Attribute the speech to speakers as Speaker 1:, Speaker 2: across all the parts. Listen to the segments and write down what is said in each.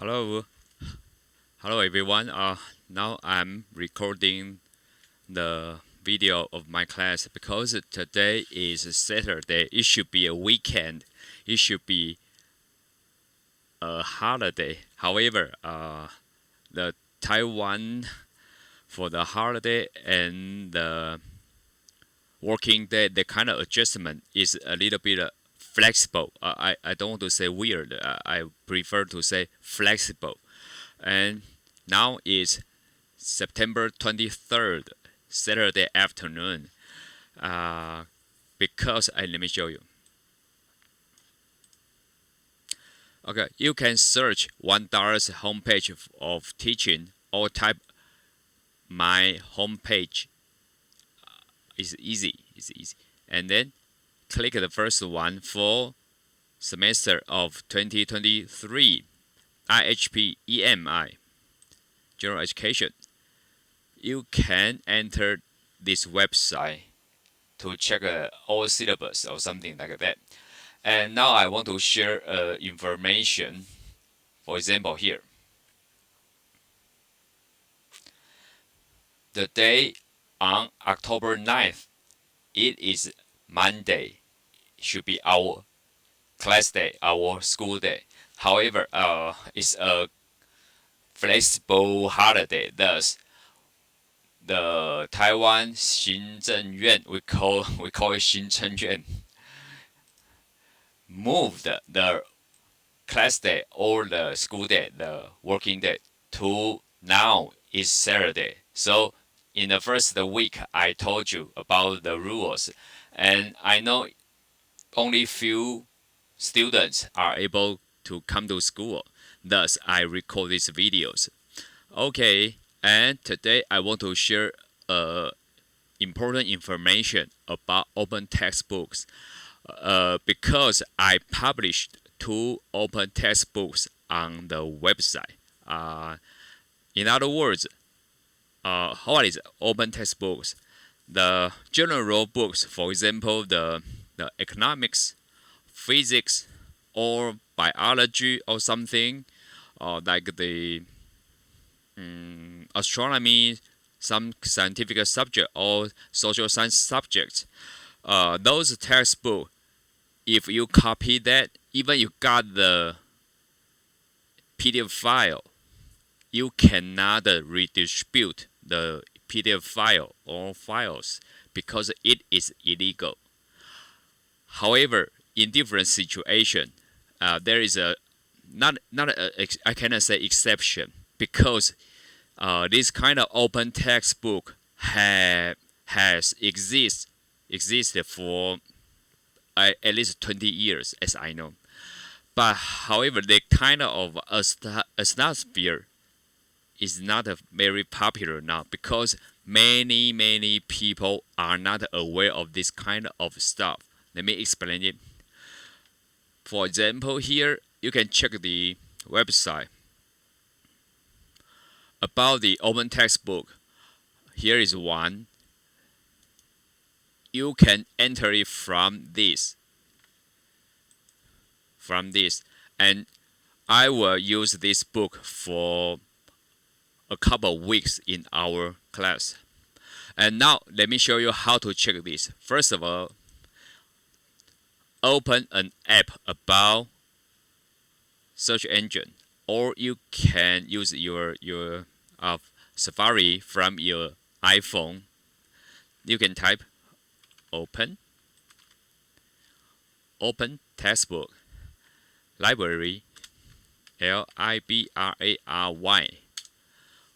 Speaker 1: Hello, hello everyone. Now I'm recording the video of my class because today is Saturday. It should be a weekend. It should be a holiday. However, the Taiwan for the holiday and the working day, the kind of adjustment is a little bit flexible. I don't want to say weird. I prefer to say flexible. And now is September 23rd, Saturday afternoon. Because let me show you. Okay, you can search $1 homepage of teaching or type my homepage. It's easy. And then click the first one for semester of 2023 IHP-EMI General Education. You can enter this website to check all syllabus or something like that. And now I want to share information. For example, here, the day on October 9th, it is Monday. It should be our class day, our school day. However, it's a flexible holiday. Thus, the Taiwan 行政院, we call it 行政院, moved the class day or the school day, the working day, to now is Saturday. So in the first week, I told you about the rules, and I know only few students are able to come to school. Thus, I record these videos. Okay, and today I want to share important information about open textbooks. Because I published 2 open textbooks on the website. In other words, what is open textbooks? The general books, for example, the economics, physics, or biology or something, like the astronomy, some scientific subject or social science subjects. Those textbooks, if you copy that, even you got the PDF file, you cannot redistribute the PDF file or files because it is illegal. However, in different situation, there is a I cannot say exception, because this kind of open textbook has existed for at least 20 years, as I know. But however, the kind of atmosphere is not very popular now because many people are not aware of this kind of stuff. Let me explain it. For example, here you can check the website about the open textbook. Here is one. You can enter it from this, and I will use this book for a couple of weeks in our class. And now let me show you how to check this. First of all, open an app about search engine, or you can use your Safari from your iPhone. You can type open textbook library, LIBRARY,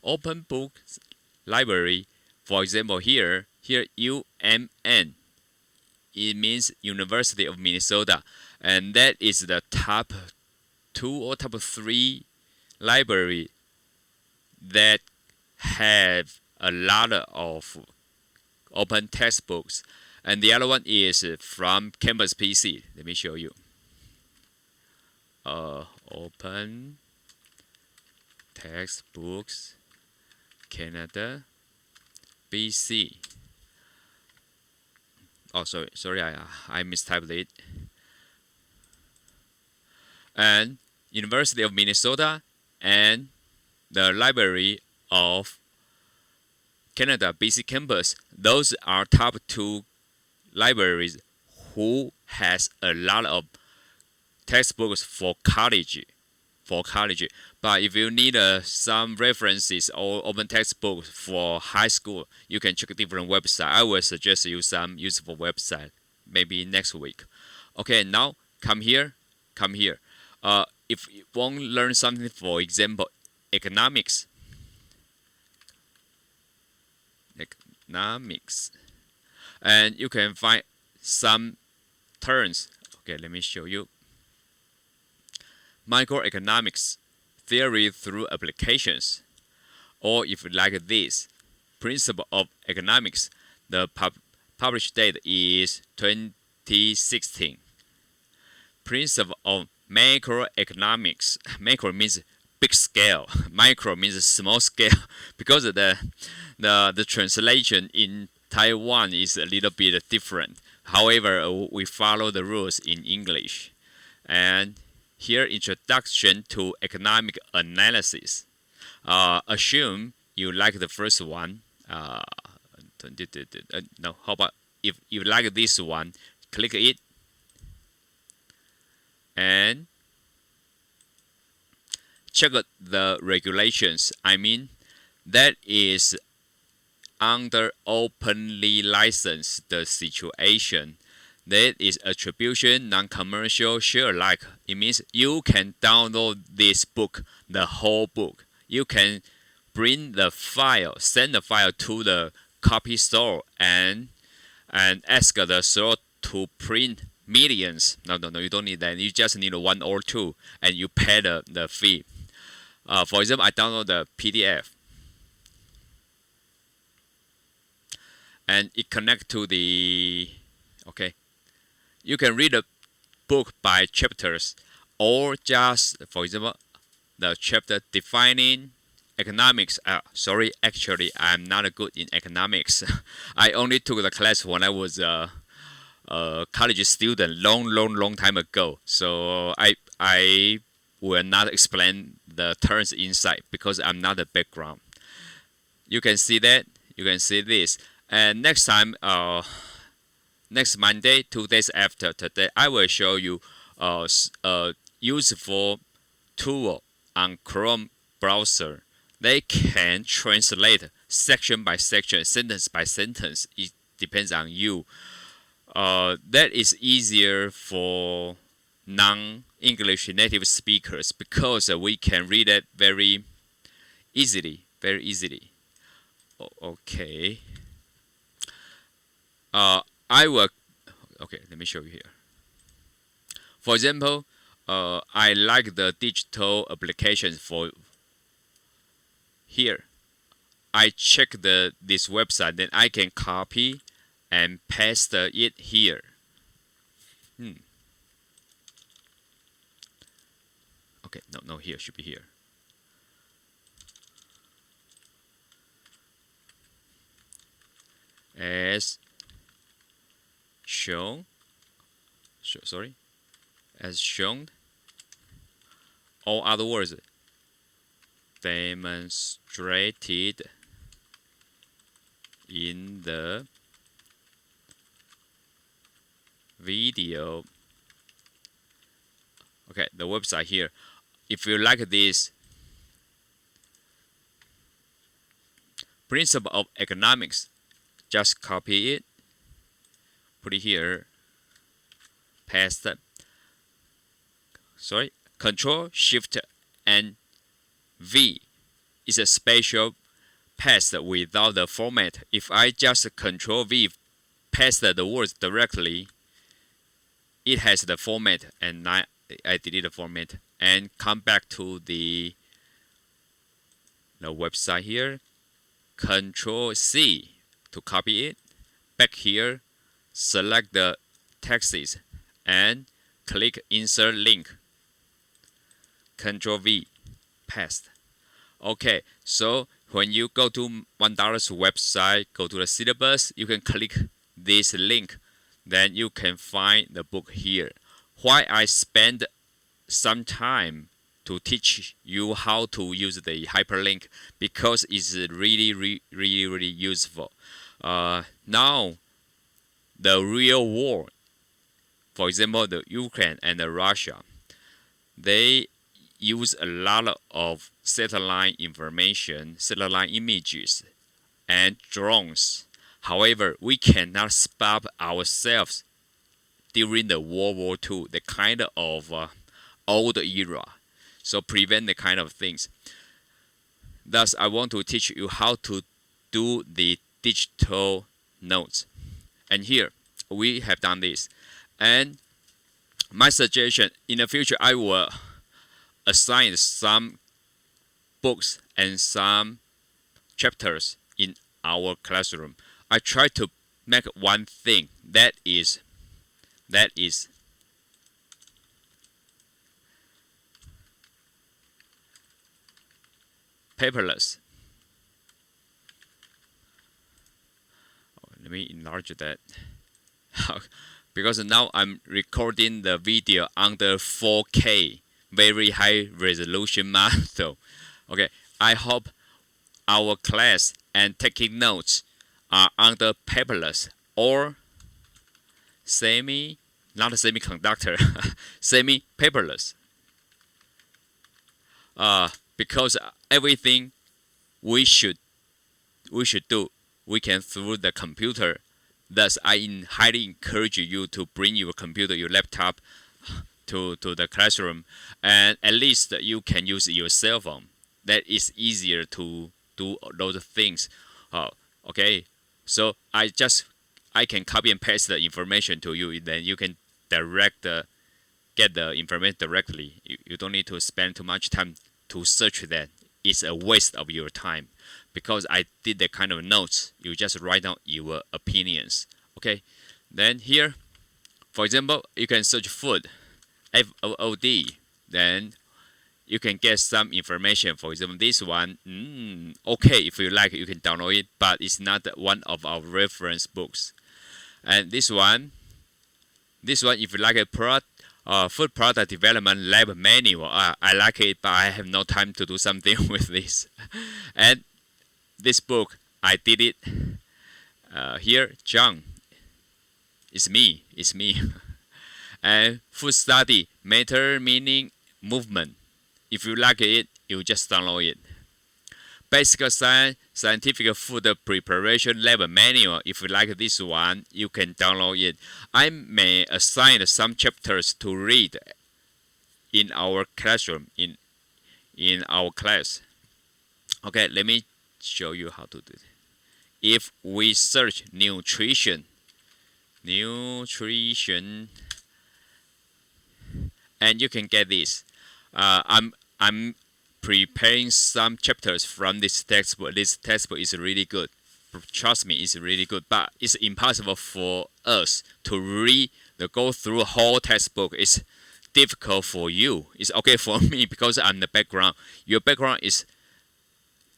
Speaker 1: open books library. For example, here UMN, it means University of Minnesota, and that is the top 2 or top 3 library that have a lot of open textbooks. And the other one is from Campus PC. Let me show you. Open textbooks Canada BC. Oh, sorry, I mistyped it. And University of Minnesota and the Library of Canada BC campus. Those are top two libraries who has a lot of textbooks for college. But if you need some references or open textbooks for high school, you can check different websites. I will suggest you some useful website maybe next week. Okay, now come here. If you want to learn something, for example, economics, and you can find some terms. Okay, let me show you. Microeconomics, theory through applications, or if you like this, principle of economics. The published date is 2016. Principle of macroeconomics. Macro means big scale. Micro means small scale. Because the translation in Taiwan is a little bit different. However, we follow the rules in English. And here, introduction to economic analysis. Assume you like the first one. No, how about if you like this one, click it and check the regulations. I mean, that is under openly licensed the situation. That is attribution, non-commercial, share alike. It means you can download this book, the whole book. You can bring the file, send the file to the copy store and ask the store to print millions. No, you don't need that. You just need one or two, and you pay the fee. For example, I download the PDF, and it connect to the okay. You can read a book by chapters, or just, for example, the chapter defining economics. Sorry, actually, I'm not good in economics. I only took the class when I was a college student, long time ago. So I will not explain the terms inside because I'm not a background. You can see that. You can see this. And next time, next Monday, 2 days after today, I will show you a useful tool on Chrome browser. They can translate section by section, sentence by sentence. It depends on you. That is easier for non-English native speakers because we can read it very easily. Okay. I will. Okay, let me show you here. For example, I like the digital applications for here. I check this website, then I can copy and paste it here. Okay, no, here should be here. As shown, as shown, or other words, demonstrated in the video. Okay, the website here. If you like this principle of economics, just copy it, put it here, paste it. Control Shift and V is a special paste without the format. If I just Control V, paste the words directly, it has the format, and I delete the format and come back to the website here. Control C to copy it. Back here, select the texts and click Insert Link. Control V, paste. Okay, so when you go to $1's website, go to the syllabus, you can click this link. Then you can find the book here. Why I spend some time to teach you how to use the hyperlink because it's really useful. Now, the real war, for example, the Ukraine and the Russia, they use a lot of satellite information, satellite images, and drones. However, we cannot stop ourselves during the World War II, the kind of old era. So prevent the kind of things. Thus, I want to teach you how to do the digital notes. And here, we have done this. And my suggestion, in the future, I will assign some books and some chapters in our classroom. I try to make one thing that is paperless. Let me enlarge that because now I'm recording the video under 4K, very high resolution model. Okay, I hope our class and taking notes are under paperless or not a semiconductor, semi-paperless. Because everything we should do, we can through the computer. Thus, I highly encourage you to bring your computer, your laptop, to the classroom, and at least you can use your cell phone. That is easier to do those things. Okay, so I can copy and paste the information to you. Then you can get the information directly. You don't need to spend too much time to search that. It's a waste of your time because I did that kind of notes. You just write down your opinions. Okay, then here, for example, you can search food, FOOD. Then you can get some information. For example, this one, okay, if you like, you can download it, but it's not one of our reference books. And this one, if you like a food product development lab manual, I like it, but I have no time to do something with this. And this book, I did it. Here, John, it's me. And food study, matter, meaning, movement. If you like it, you just download it. Basic science, scientific food preparation lab manual. If you like this one, you can download it. I may assign some chapters to read in our classroom, in our class. Okay, let me show you how to do it. If we search nutrition, and you can get this. I'm preparing some chapters from this textbook. This textbook is really good. Trust me, it's really good. But it's impossible for us to go through a whole textbook. It's difficult for you. It's okay for me because I'm the background. Your background is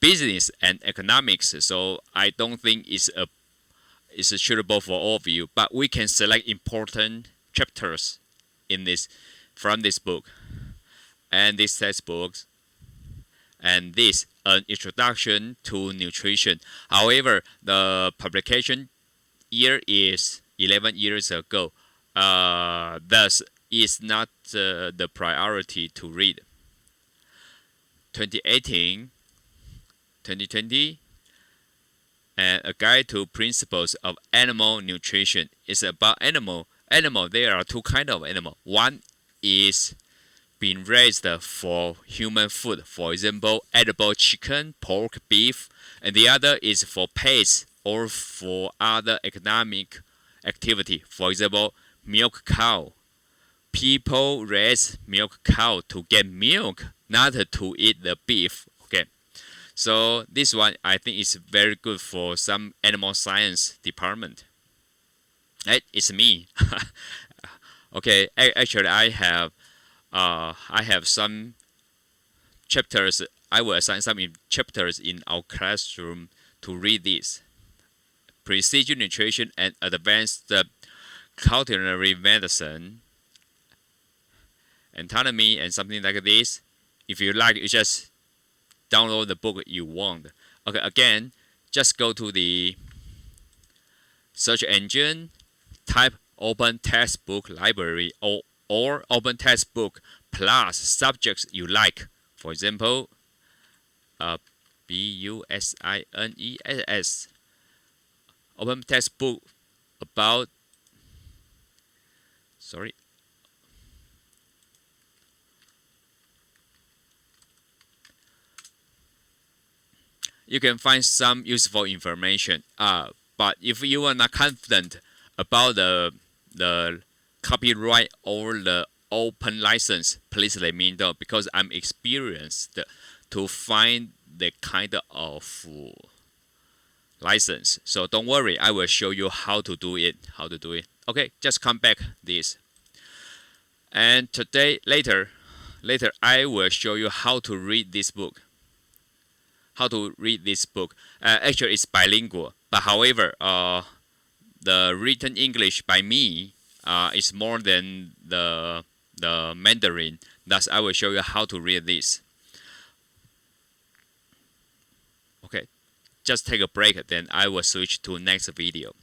Speaker 1: business and economics, so I don't think it's suitable for all of you. But we can select important chapters from this book and this textbook. And this an introduction to nutrition. However, the publication year is 11 years ago. Thus, is not the priority to read. 2018, 2020, and a guide to principles of animal nutrition is about animal. There are two kinds of animal. One is being raised for human food, for example, edible chicken, pork, beef, and the other is for pets or for other economic activity, for example, milk cow. People raise milk cow to get milk, not to eat the beef. Okay, so this one I think is very good for some animal science department. It's me. Okay, actually I have some chapters. I will assign some chapters in our classroom to read this. Precision nutrition and advanced culinary medicine, anatomy, and something like this. If you like, you just download the book you want. Okay, again, just go to the search engine, type Open Textbook Library or Open Textbook plus subjects you like. For example, BUSINESS, Open Textbook about, sorry, you can find some useful information. But if you are not confident about the copyright or the open license, please let me know, because I'm experienced to find the kind of license. So don't worry, I will show you how to do it. Okay, just come back this. And today, later, I will show you how to read this book. Actually, it's bilingual, but however, the written English by me is more than the Mandarin. Thus, I will show you how to read this. Okay, just take a break, then I will switch to next video.